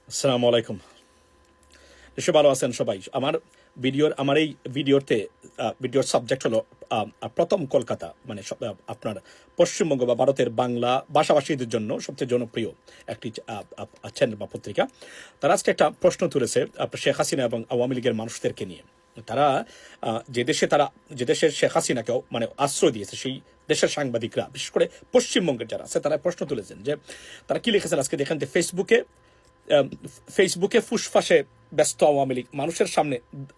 আসসালামু আলাইকুম। নিশ্চয় ভালো আছেন সবাই। আমার এই ভিডিওর সাবজেক্ট হলো প্রথম কলকাতা, মানে আপনার পশ্চিমবঙ্গ বা ভারতের বাংলা ভাষাভাষীদের জন্য সবচেয়ে জনপ্রিয় একটি চ্যানেল বা পত্রিকা। তারা আজকে একটা প্রশ্ন তুলেছে আপনার শেখ হাসিনা এবং আওয়ামী লীগের মানুষদেরকে নিয়ে। তারা যে দেশের শেখ হাসিনাকেও মানে আশ্রয় দিয়েছে, সেই দেশের সাংবাদিকরা, বিশেষ করে পশ্চিমবঙ্গের যারা আছে, তারা প্রশ্ন তুলেছেন যে তারা কি লিখেছেন আজকে দেখেন যে ফেসবুকে ফুসফাসে ব্যস্ত আওয়ামী লীগ মানুষের সামনে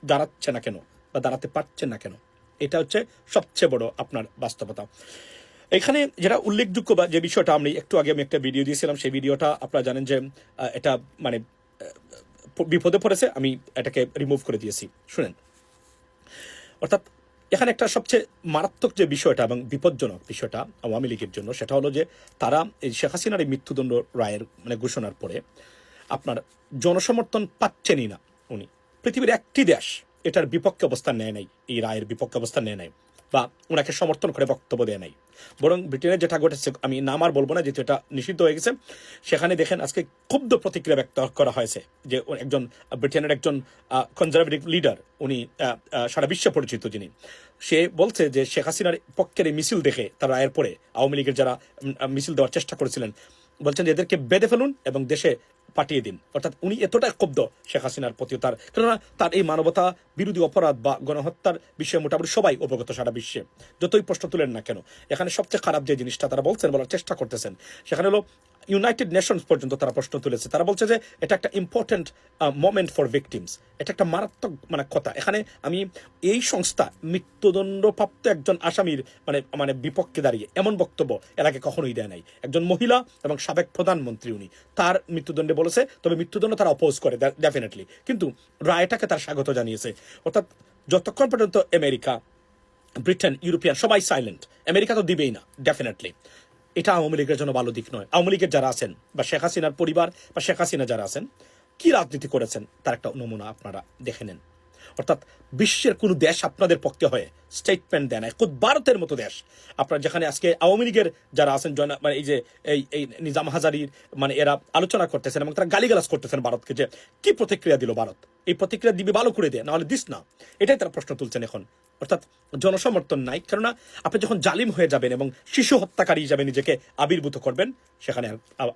দাঁড়াচ্ছে না কেন বা দাঁড়াতে পারছেন না কেন। এটা হচ্ছে সবচেয়ে বড় আপনার বাস্তবতা। এখানে যেটা উল্লেখযোগ্য বা যে বিষয়টা আমি একটু আগে একটা ভিডিও দিয়েছিলাম, সেই ভিডিওটা আপনারা জানেন যে এটা মানে বিপদে পড়েছে, আমি এটাকে রিমুভ করে দিয়েছি। শুনেন, অর্থাৎ এখানে একটা সবচেয়ে মারাত্মক যে বিষয়টা এবং বিপজ্জনক বিষয়টা আওয়ামী লীগের জন্য, সেটা হলো যে তারা এই শেখ হাসিনার এই মৃত্যুদণ্ড রায়ের মানে ঘোষণার পরে আপনার জনসমর্থন পাচ্ছেনই না উনি। পৃথিবীর একটি দেশ এটার বিপক্ষে অবস্থান নেয় নাই, এই রায়ের বিপক্ষে অবস্থান নেয় নাই বা ওনাকে সমর্থন করে বক্তব্য দেয় নাই। বরং ব্রিটেনে যেটা ঘটেছে, আমি নাম আর বলবো না যেহেতু এটা নিষিদ্ধ হয়ে গেছে, সেখানে দেখেন আজকে ক্ষুব্ধ প্রতিক্রিয়া ব্যক্ত করা হয়েছে যে একজন ব্রিটেনের একজন কনজারভেটিভ লিডার, উনি সারা বিশ্বে পরিচিত, যিনি সে বলছে যে শেখ হাসিনার পক্ষের এই মিছিল দেখে তার রায়ের পরে আওয়ামী লীগের যারা মিছিল দেওয়ার চেষ্টা করেছিলেন, বলছেন যে এদেরকে বেঁধে ফেলুন এবং দেশে পাঠিয়ে দিন। অর্থাৎ উনি এতটা ক্ষুব্ধ শেখ হাসিনার প্রতি, কেননা তার এই মানবতা বিরোধী অপরাধ বা গণহত্যার বিষয়ে মোটামুটি সবাই অবগত সারা বিশ্বে, যতই প্রশ্ন তুলেন না কেন। এখানে সবচেয়ে খারাপ যে জিনিসটা তারা বলছেন, বলার চেষ্টা করতেছেন, সেখানে হলো ইউনাইটেড নেশনস পর্যন্ত তারা প্রশ্ন তুলেছে। তারা বলছে যে এটা একটা ইম্পর্টেন্ট মোমেন্ট ফর ভিকটিমস। এটা একটা মারাত্মক মানে কথা। এখানে আমি এই সংস্থা মৃত্যুদণ্ডপ্রাপ্ত একজন আসামির মানে বিপক্ষে দাঁড়িয়ে এমন বক্তব্য এর আগে কখনোই দেয় নাই। একজন মহিলা এবং সাবেক প্রধানমন্ত্রী, উনি তার মৃত্যুদণ্ডে বলেছে, তবে মৃত্যুদণ্ড তারা অপোজ করে ডেফিনেটলি, কিন্তু রায়টাকে তার স্বাগত জানিয়েছে। অর্থাৎ যতক্ষণ পর্যন্ত আমেরিকা, ব্রিটেন, ইউরোপিয়ান সবাই সাইলেন্ট, আমেরিকা তো দিবেই না ডেফিনেটলি, এটা আওয়ামী লীগের জন্য ভালো দিক নয়। আওয়ামী লীগের যারা আছেন বা শেখ হাসিনার পরিবার বা শেখ হাসিনা যারা আছেন, কি রাজনীতি করেছেন তার একটা নমুনা আপনারা দেখে নেন। অর্থাৎ বিশ্বের কোনো দেশ আপনাদের পক্ষে হয়ে স্টেটমেন্ট দেয় না, খুব ভারতের মতো দেশ আপনার, যেখানে আজকে আওয়ামী লীগের যারা আছেন মানে এই যে এই নিজাম হাজারির মানে এরা আলোচনা করতেছেন এবং তারা গালিগালাজ করতেছেন ভারতকে, যে কি প্রতিক্রিয়া দিল ভারত, এই প্রতিক্রিয়া দিবে ভালো করে দেয়, নাহলে দিস না, এটাই তারা প্রশ্ন তুলছেন এখন। অর্থাৎ জনসমর্থন নাই, কেননা আপনি যখন জালিম হয়ে যাবেন এবং শিশু হত্যাকারী হিসাবে নিজেকে আবির্ভূত করবেন, সেখানে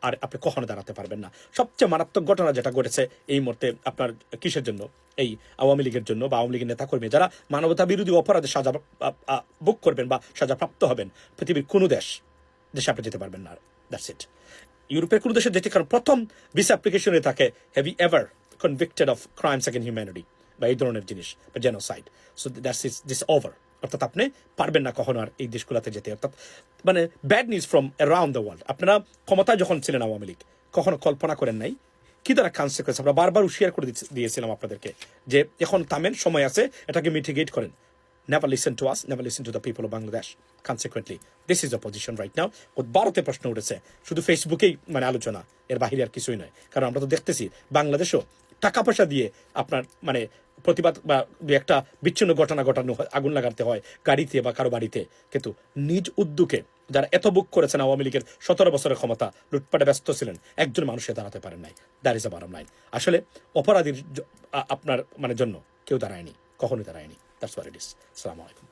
আর আপনি কখনো দাঁড়াতে পারবেন না। সবচেয়ে মারাত্মক ঘটনা যেটা ঘটেছে এই মুহূর্তে আপনার কিসের জন্য, এই আওয়ামী লীগের জন্য বা আওয়ামী লীগের নেতাকর্মী যারা মানবতা বিরোধী অপরাধে সাজা ভোগ করবেন বা সাজাপ্রাপ্ত হবেন, পৃথিবীর কোনো দেশে আপনি যেতে পারবেন না। That's it. ইউরোপের কোনো দেশে যেতে, কারণ প্রথম ভিসা অ্যাপ্লিকেশনে থাকে have you ever convicted of crimes against humanity বা এই ধরনের জিনিস বা genocide, so that's is this over. অর্থাৎ আপনি পারবেন না কখনো আর এই দেশগুলোতে যেতে। অর্থাৎ মানে bad news from around the world. আপনারা ক্ষমতায় যখন ছিলেন আওয়ামী লীগ, কখনো কল্পনা করেন নাই কি দ্বারা কনসিকুয়েন্স। আমরা বারবার হুঁশিয়ার করে দিয়েছিলাম আপনাদেরকে যে এখন থামেন, সময় আছে, এটাকে মিটিগেট করেন। Never listen to us, never listen to the people of Bangladesh. Consequently, this is the position right now. ভারতে প্রশ্ন উঠেছে, শুধু ফেসবুকেই মানে আলোচনা, এর বাহিরে আর কিছুই নয়। কারণ আমরা তো দেখতেছি বাংলাদেশও টাকা পয়সা দিয়ে আপনার মানে প্রতিবাদ বা একটা বিচ্ছিন্ন ঘটনা ঘটানো হয়, আগুন লাগাতে হয় গাড়িতে বা কারো বাড়িতে, কিন্তু নিজ উদ্যোগে যারা এত বুক করেছেন আওয়ামী লীগের 17 বছরের ক্ষমতা, লুটপাটে ব্যস্ত ছিলেন, একজন মানুষে দাঁড়াতে পারেন নাই। That is the bottom line. আসলে অপরাধীর আপনার মানে জন্য কেউ দাঁড়ায়নি, কখনোই দাঁড়ায়নি। That's what it is. Assalamu alaikum.